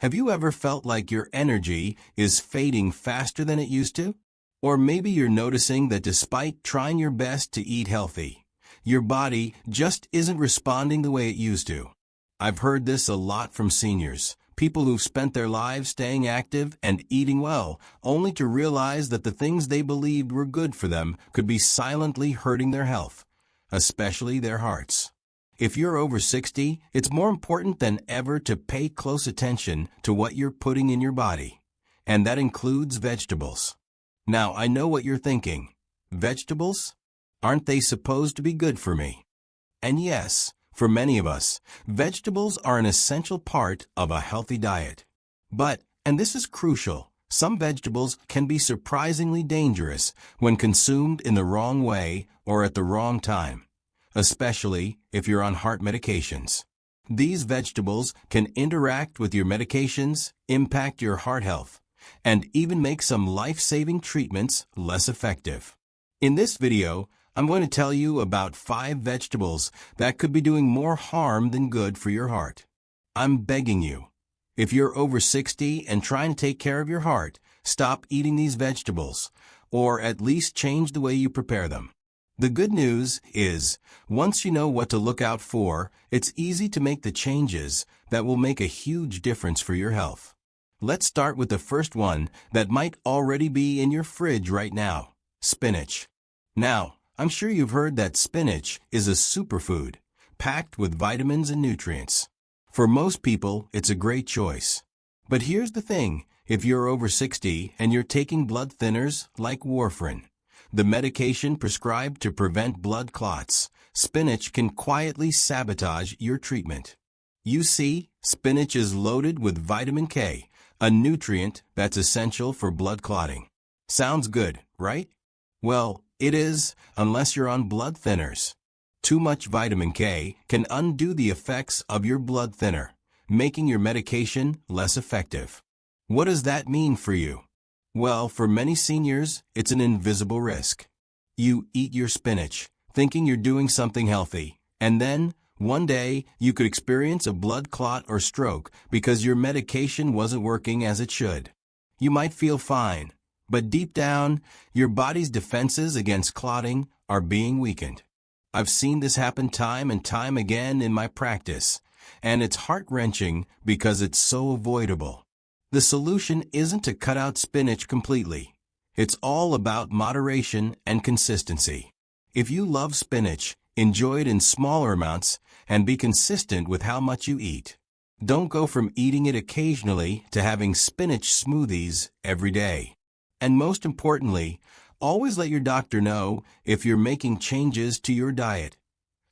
Have you ever felt like your energy is fading faster than it used to? Or maybe you're noticing that despite trying your best to eat healthy, your body just isn't responding the way it used to. I've heard this a lot from seniors, people who've spent their lives staying active and eating well, only to realize that the things they believed were good for them could be silently hurting their health, especially their hearts. If you're over 60, it's more important than ever to pay close attention to what you're putting in your body, and that includes vegetables. Now, I know what you're thinking. Vegetables? Aren't they supposed to be good for me? And yes, for many of us, vegetables are an essential part of a healthy diet. But, and this is crucial, some vegetables can be surprisingly dangerous when consumed in the wrong way or at the wrong time, especially if you're on heart medications. These vegetables can interact with your medications, impact your heart health, and even make some life-saving treatments less effective. In this video, I'm going to tell you about 5 vegetables that could be doing more harm than good for your heart. I'm begging you, if you're over 60 and trying to take care of your heart, stop eating these vegetables, or at least change the way you prepare them. The good news is, once you know what to look out for, it's easy to make the changes that will make a huge difference for your health. Let's start with the first one that might already be in your fridge right now: spinach. Now, I'm sure you've heard that spinach is a superfood, packed with vitamins and nutrients. For most people, it's a great choice. But here's the thing, if you're over 60 and you're taking blood thinners like warfarin, the medication prescribed to prevent blood clots, spinach can quietly sabotage your treatment. You see, spinach is loaded with vitamin K, a nutrient that's essential for blood clotting. Sounds good, right? Well, it is, unless you're on blood thinners. Too much vitamin K can undo the effects of your blood thinner, making your medication less effective. What does that mean for you? Well, for many seniors, it's an invisible risk. You eat your spinach, thinking you're doing something healthy, and then, one day, you could experience a blood clot or stroke because your medication wasn't working as it should. You might feel fine, but deep down, your body's defenses against clotting are being weakened. I've seen this happen time and time again in my practice, and it's heart-wrenching because it's so avoidable. The solution isn't to cut out spinach completely. It's all about moderation and consistency. If you love spinach, enjoy it in smaller amounts and be consistent with how much you eat. Don't go from eating it occasionally to having spinach smoothies every day. And most importantly, always let your doctor know if you're making changes to your diet,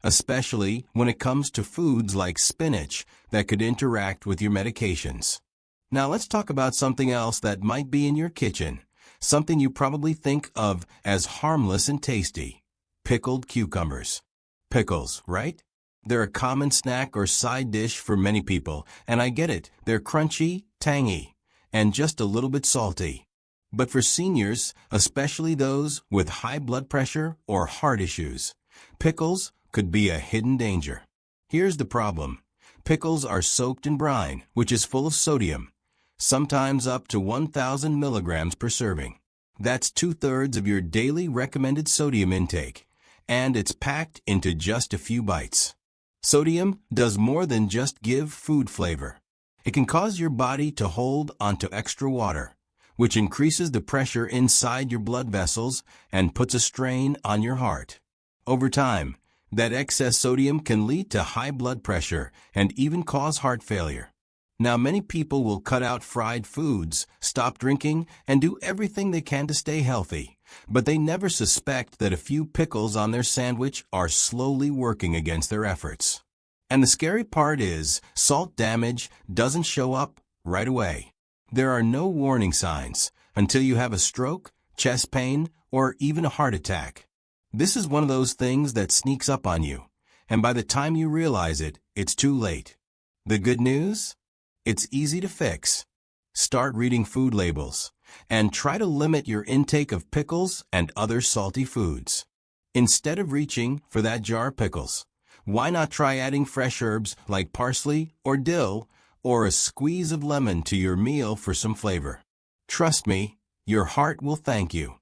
especially when it comes to foods like spinach that could interact with your medications. Now let's talk about something else that might be in your kitchen, something you probably think of as harmless and tasty: pickled cucumbers. Pickles, right? They're a common snack or side dish for many people, and I get it. They're crunchy, tangy, and just a little bit salty. But for seniors, especially those with high blood pressure or heart issues, pickles could be a hidden danger. Here's the problem. Pickles are soaked in brine, which is full of sodium, sometimes up to 1,000 milligrams per serving. That's 2/3 of your daily recommended sodium intake, and it's packed into just a few bites. Sodium does more than just give food flavor. It can cause your body to hold onto extra water, which increases the pressure inside your blood vessels and puts a strain on your heart. Over time, that excess sodium can lead to high blood pressure and even cause heart failure. Now, many people will cut out fried foods, stop drinking, and do everything they can to stay healthy, but they never suspect that a few pickles on their sandwich are slowly working against their efforts. And the scary part is, salt damage doesn't show up right away. There are no warning signs until you have a stroke, chest pain, or even a heart attack. This is one of those things that sneaks up on you, and by the time you realize it, it's too late. The good news? It's easy to fix. Start reading food labels, and try to limit your intake of pickles and other salty foods. Instead of reaching for that jar of pickles, why not try adding fresh herbs like parsley or dill, or a squeeze of lemon to your meal for some flavor. Trust me, your heart will thank you.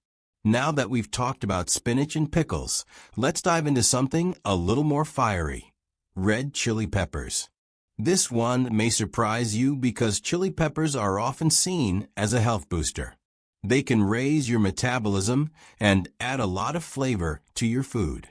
Now that we've talked about spinach and pickles, let's dive into something a little more fiery: red chili peppers. This one may surprise you because chili peppers are often seen as a health booster. They can raise your metabolism and add a lot of flavor to your food.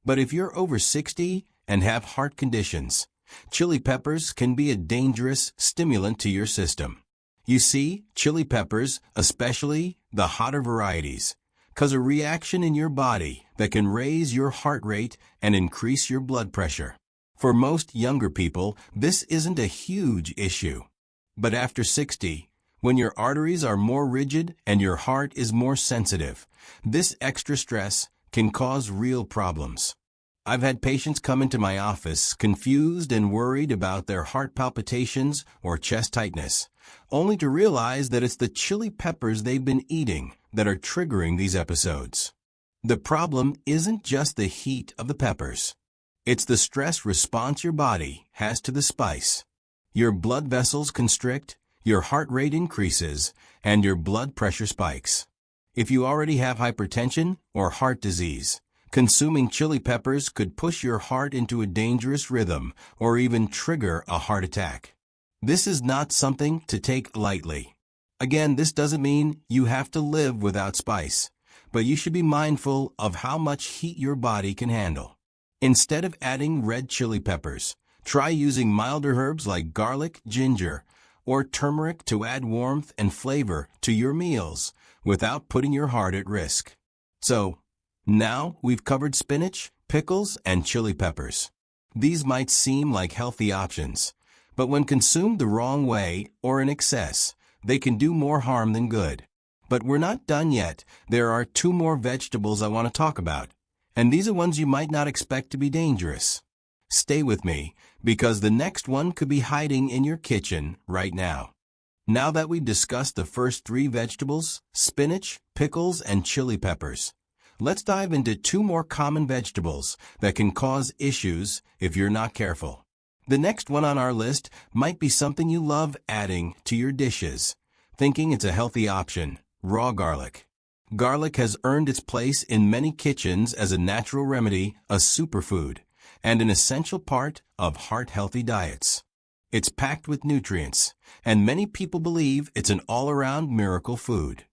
But if you're over 60 and have heart conditions, chili peppers can be a dangerous stimulant to your system. You see, chili peppers, especially the hotter varieties, cause a reaction in your body that can raise your heart rate and increase your blood pressure. For most younger people, this isn't a huge issue. But after 60, when your arteries are more rigid and your heart is more sensitive, this extra stress can cause real problems. I've had patients come into my office confused and worried about their heart palpitations or chest tightness, only to realize that it's the chili peppers they've been eating that are triggering these episodes. The problem isn't just the heat of the peppers. It's the stress response your body has to the spice. Your blood vessels constrict, your heart rate increases, and your blood pressure spikes. If you already have hypertension or heart disease, consuming chili peppers could push your heart into a dangerous rhythm or even trigger a heart attack. This is not something to take lightly. Again, this doesn't mean you have to live without spice, but you should be mindful of how much heat your body can handle. Instead of adding red chili peppers, try using milder herbs like garlic, ginger, or turmeric to add warmth and flavor to your meals without putting your heart at risk. So, now we've covered spinach, pickles, and chili peppers. These might seem like healthy options, but when consumed the wrong way or in excess, they can do more harm than good. But we're not done yet. There are 2 more vegetables I want to talk about, and these are ones you might not expect to be dangerous. Stay with me, because the next one could be hiding in your kitchen right now. Now that we've discussed the first 3 vegetables, spinach, pickles, and chili peppers, let's dive into 2 more common vegetables that can cause issues if you're not careful. The next one on our list might be something you love adding to your dishes, thinking it's a healthy option: raw garlic. Garlic has earned its place in many kitchens as a natural remedy, a superfood, and an essential part of heart-healthy diets. It's packed with nutrients, and many people believe it's an all-around miracle food.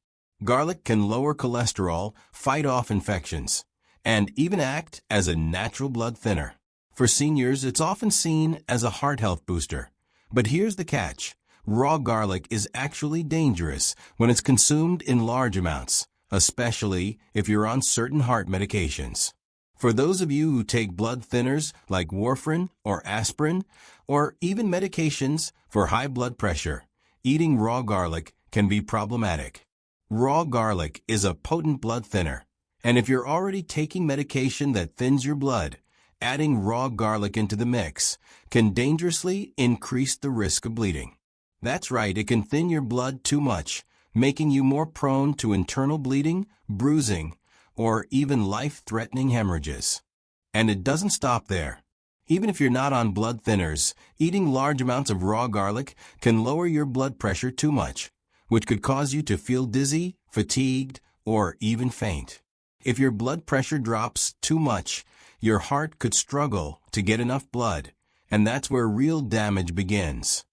Garlic can lower cholesterol, fight off infections, and even act as a natural blood thinner. For seniors, it's often seen as a heart health booster. But here's the catch: raw garlic is actually dangerous when it's consumed in large amounts, especially if you're on certain heart medications. For those of you who take blood thinners like warfarin or aspirin, or even medications for high blood pressure, eating raw garlic can be problematic. Raw garlic is a potent blood thinner, and if you're already taking medication that thins your blood, adding raw garlic into the mix can dangerously increase the risk of bleeding. That's right, it can thin your blood too much, making you more prone to internal bleeding, bruising, or even life-threatening hemorrhages. And it doesn't stop there. Even if you're not on blood thinners, eating large amounts of raw garlic can lower your blood pressure too much, which could cause you to feel dizzy, fatigued, or even faint. If your blood pressure drops too much, your heart could struggle to get enough blood, and that's where real damage begins.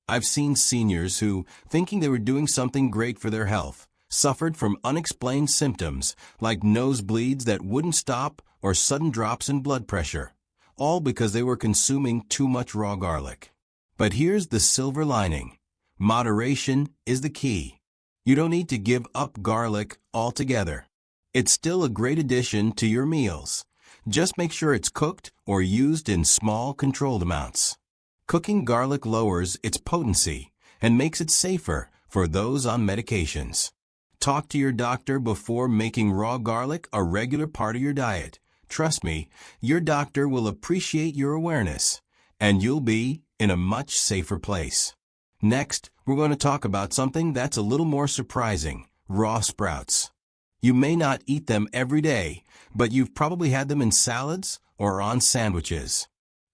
I've seen seniors who, thinking they were doing something great for their health, suffered from unexplained symptoms like nosebleeds that wouldn't stop or sudden drops in blood pressure, all because they were consuming too much raw garlic. But here's the silver lining: moderation is the key. You don't need to give up garlic altogether. It's still a great addition to your meals. Just make sure it's cooked or used in small, controlled amounts. Cooking garlic lowers its potency and makes it safer for those on medications. Talk to your doctor before making raw garlic a regular part of your diet. Trust me, your doctor will appreciate your awareness, and you'll be in a much safer place. Next, we're going to talk about something that's a little more surprising: raw sprouts. You may not eat them every day, but you've probably had them in salads or on sandwiches.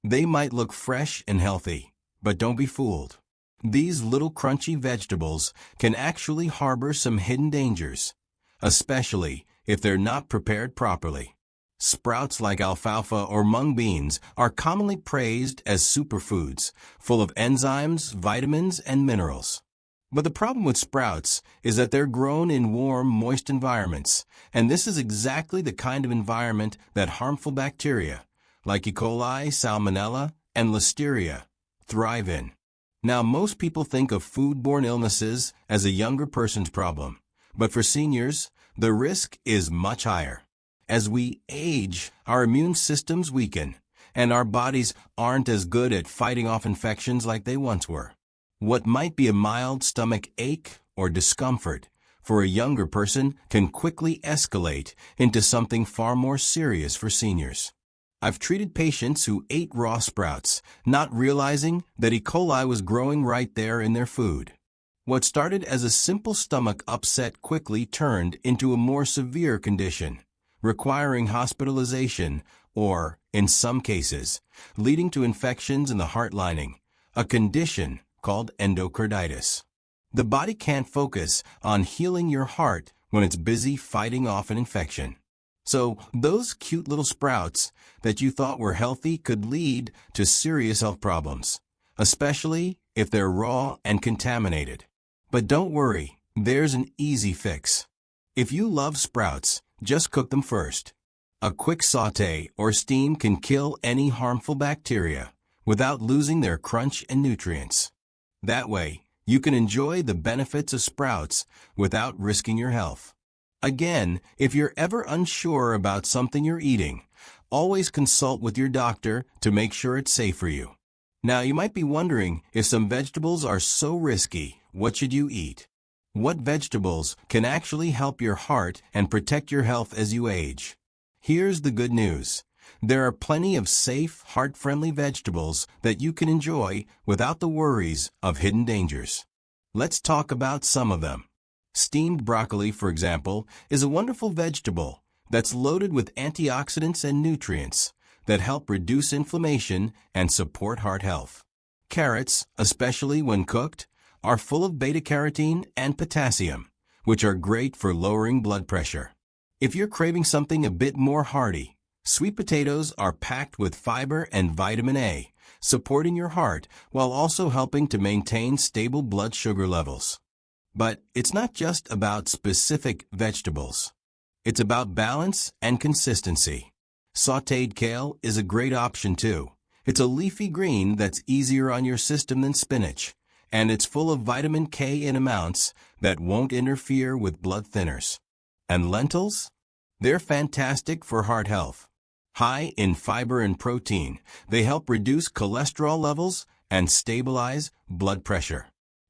They might look fresh and healthy, but don't be fooled. These little crunchy vegetables can actually harbor some hidden dangers, especially if they're not prepared properly. Sprouts like alfalfa or mung beans are commonly praised as superfoods, full of enzymes, vitamins, and minerals. But the problem with sprouts is that they're grown in warm, moist environments, and this is exactly the kind of environment that harmful bacteria, like E. coli, Salmonella, and Listeria, thrive in. Now, most people think of foodborne illnesses as a younger person's problem, but for seniors, the risk is much higher. As we age, our immune systems weaken, and our bodies aren't as good at fighting off infections like they once were. What might be a mild stomach ache or discomfort for a younger person can quickly escalate into something far more serious for seniors. I've treated patients who ate raw sprouts, not realizing that E. coli was growing right there in their food. What started as a simple stomach upset quickly turned into a more severe condition, requiring hospitalization or, in some cases, leading to infections in the heart lining, a condition called endocarditis. The body can't focus on healing your heart when it's busy fighting off an infection. So those cute little sprouts that you thought were healthy could lead to serious health problems, especially if they're raw and contaminated. But don't worry, there's an easy fix. If you love sprouts, just cook them first. A quick sauté or steam can kill any harmful bacteria without losing their crunch and nutrients. That way, you can enjoy the benefits of sprouts without risking your health. Again, if you're ever unsure about something you're eating, always consult with your doctor to make sure it's safe for you. Now, you might be wondering, if some vegetables are so risky, what should you eat? What vegetables can actually help your heart and protect your health as you age? Here's the good news. There are plenty of safe, heart-friendly vegetables that you can enjoy without the worries of hidden dangers. Let's talk about some of them. Steamed broccoli, for example, is a wonderful vegetable that's loaded with antioxidants and nutrients that help reduce inflammation and support heart health. Carrots, especially when cooked, are full of beta-carotene and potassium, which are great for lowering blood pressure. If you're craving something a bit more hearty, sweet potatoes are packed with fiber and vitamin A, supporting your heart while also helping to maintain stable blood sugar levels. But it's not just about specific vegetables. It's about balance and consistency. Sautéed kale is a great option too. It's a leafy green that's easier on your system than spinach, and it's full of vitamin K in amounts that won't interfere with blood thinners. And lentils? They're fantastic for heart health. High in fiber and protein, they help reduce cholesterol levels and stabilize blood pressure.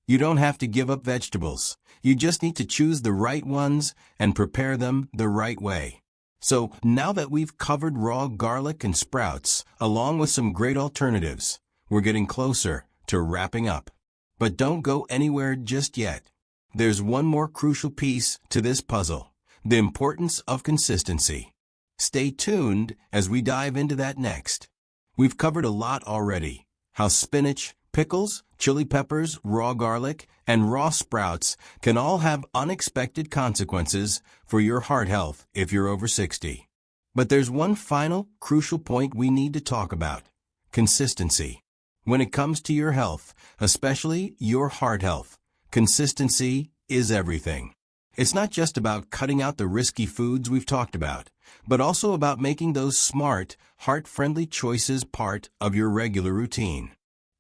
You don't have to give up vegetables. You just need to choose the right ones and prepare them the right way. So now that we've covered raw garlic and sprouts, along with some great alternatives, we're getting closer to wrapping up. But don't go anywhere just yet. There's one more crucial piece to this puzzle, the importance of consistency. Stay tuned as we dive into that next. We've covered a lot already: how spinach, pickles, chili peppers, raw garlic, and raw sprouts can all have unexpected consequences for your heart health if you're over 60. But there's one final, crucial point we need to talk about: consistency. When it comes to your health, especially your heart health, consistency is everything. It's not just about cutting out the risky foods we've talked about, but also about making those smart, heart-friendly choices part of your regular routine.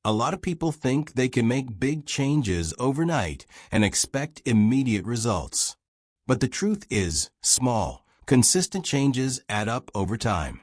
A lot of people think they can make big changes overnight and expect immediate results. But the truth is, small, consistent changes add up over time.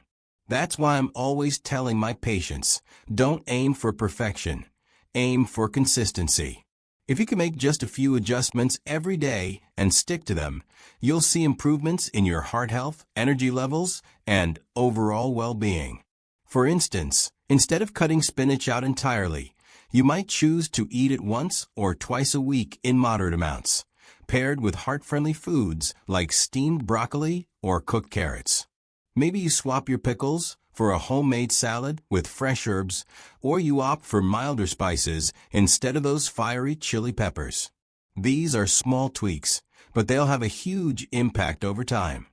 That's why I'm always telling my patients, don't aim for perfection, aim for consistency. If you can make just a few adjustments every day and stick to them, you'll see improvements in your heart health, energy levels, and overall well-being. For instance, instead of cutting spinach out entirely, you might choose to eat it once or twice a week in moderate amounts, paired with heart-friendly foods like steamed broccoli or cooked carrots. Maybe you swap your pickles for a homemade salad with fresh herbs, or you opt for milder spices instead of those fiery chili peppers. These are small tweaks, but they'll have a huge impact over time.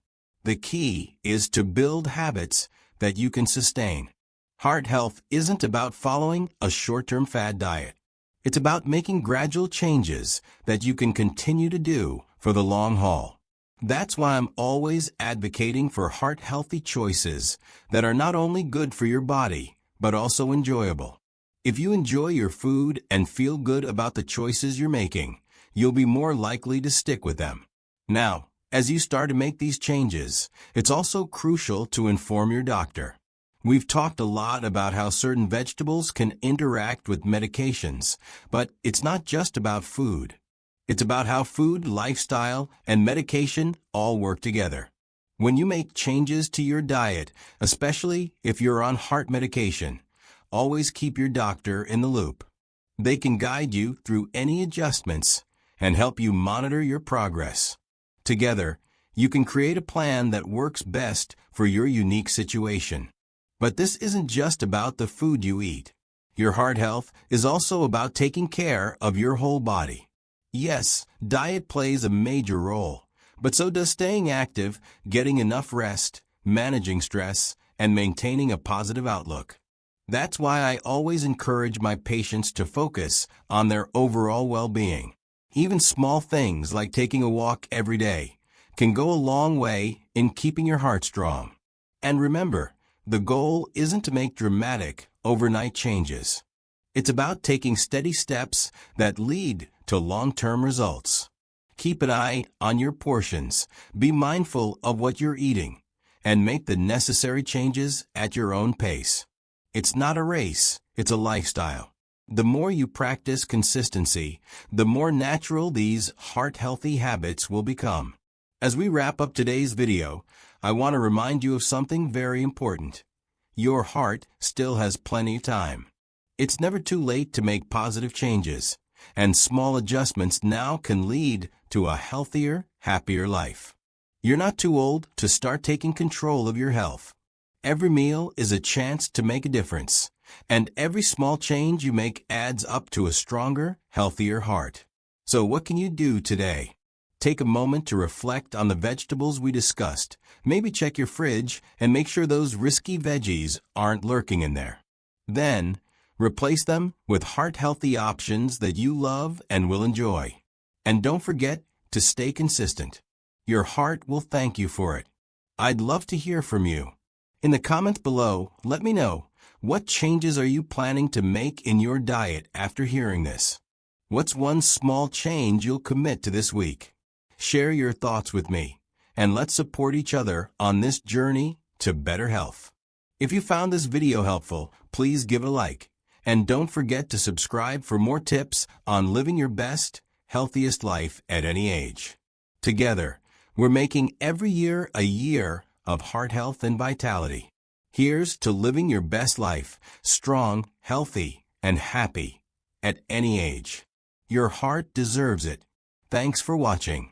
The key is to build habits that you can sustain. Heart health isn't about following a short-term fad diet. It's about making gradual changes that you can continue to do for the long haul. That's why I'm always advocating for heart-healthy choices that are not only good for your body, but also enjoyable. If you enjoy your food and feel good about the choices you're making, you'll be more likely to stick with them. Now, as you start to make these changes, it's also crucial to inform your doctor. We've talked a lot about how certain vegetables can interact with medications, but it's not just about food. It's about how food, lifestyle, and medication all work together. When you make changes to your diet, especially if you're on heart medication, always keep your doctor in the loop. They can guide you through any adjustments and help you monitor your progress. Together, you can create a plan that works best for your unique situation. But this isn't just about the food you eat. Your heart health is also about taking care of your whole body. Yes, diet plays a major role, but so does staying active, getting enough rest, managing stress, and maintaining a positive outlook. That's why I always encourage my patients to focus on their overall well-being. Even small things like taking a walk every day can go a long way in keeping your heart strong. And remember, the goal isn't to make dramatic, overnight changes. It's about taking steady steps that lead to long-term results. Keep an eye on your portions, be mindful of what you're eating, and make the necessary changes at your own pace. It's not a race, it's a lifestyle. The more you practice consistency, the more natural these heart-healthy habits will become. As we wrap up today's video, I want to remind you of something very important. Your heart still has plenty of time. It's never too late to make positive changes, and small adjustments now can lead to a healthier, happier life. You're not too old to start taking control of your health. Every meal is a chance to make a difference, and every small change you make adds up to a stronger, healthier heart. So what can you do today? Take a moment to reflect on the vegetables we discussed. Maybe check your fridge and make sure those risky veggies aren't lurking in there. Then, replace them with heart-healthy options that you love and will enjoy. And don't forget to stay consistent. Your heart will thank you for it. I'd love to hear from you. In the comments below, let me know, what changes are you planning to make in your diet after hearing this? What's one small change you'll commit to this week? Share your thoughts with me, and let's support each other on this journey to better health. If you found this video helpful, please give it a like, and don't forget to subscribe for more tips on living your best, healthiest life at any age. Together, we're making every year a year of heart health and vitality. Here's to living your best life, strong, healthy, and happy at any age. Your heart deserves it. Thanks for watching.